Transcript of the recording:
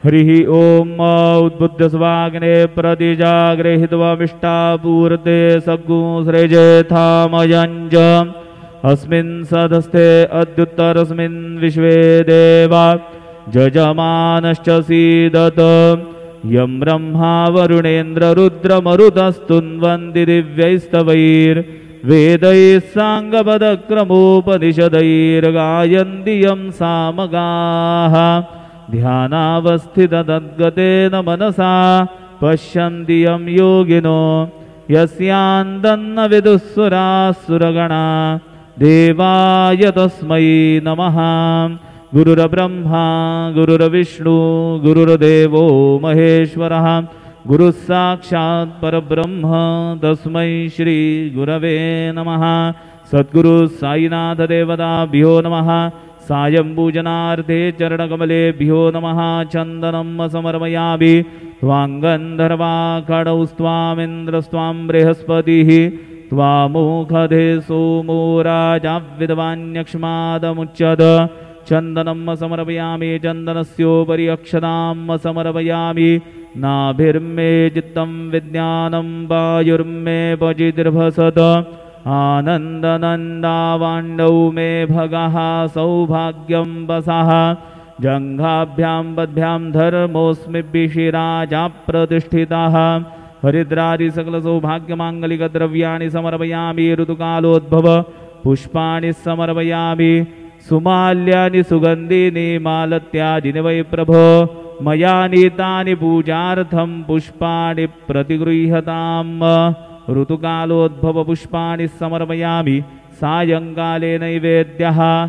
हरिः ओम उद्बुद्ध स्वाग्ने प्रतिजागृहीत्वामिष्टापूर्ते सग्गुसृजेथामयञ्च अस्मिन् सदस्थे अद्युत्तरस्मिन् विश्वे देवा जजमानश्च सीदत यं ब्रह्मा वरुणेन्द्ररुद्रमरुतस्तुन्वन्ति दिव्यैस्तवैर्वेदैः साङ्गपदक्रमोपनिषदैर्गायन्ति यं सामगाः ध्यानावस्थिततद्गतेन मनसा पश्यन्ति यं योगिनो यस्यान्दन्न विदुःसुरासुरगणा देवाय तस्मै नमः। गुरुर्ब्रह्मा गुरुर्विष्णु गुरुर्देवो महेश्वरः गुरुः साक्षात् परब्रह्म तस्मै श्री गुरवे नमः। सद्गुरु साईनाथ देवताभ्यो नमः। सायंपूजनार्थे चरणकमलेभ्यो नमः। चन्दनं समर्पयामि त्वाङ्गन्धर्वाखडौस्त्वामिन्द्रस्त्वां बृहस्पतिः त्वामुखधे सोमो राजाविद्वान्यक्ष्मादमुच्यत। चन्दनं समर्पयामि चन्दनस्योपरि अक्षतां समर्पयामि। नाभिर्मे चित्तं विज्ञानं वायुर्मे पचितिर्भसत। आनन्दनन्दावाण्डौ मे भगः सौभाग्यं वसः। जङ्घाभ्यां पद्भ्यां धर्मोऽस्मि शिराजा प्रतिष्ठितः। हरिद्रादि सकलसौभाग्यमाङ्गलिकद्रव्याणि समर्पयामि। ऋतुकालोद्भव पुष्पाणि समर्पयामि। सुमाल्यानि सुगन्धिनी मालत्यादिनि वै प्रभो मया नीतानि पूजार्थं पुष्पाणि प्रतिगृह्यताम्। ऋतुकालोद्भव पुष्पाणि समर्पयामि। सायंकाले नैवेद्यः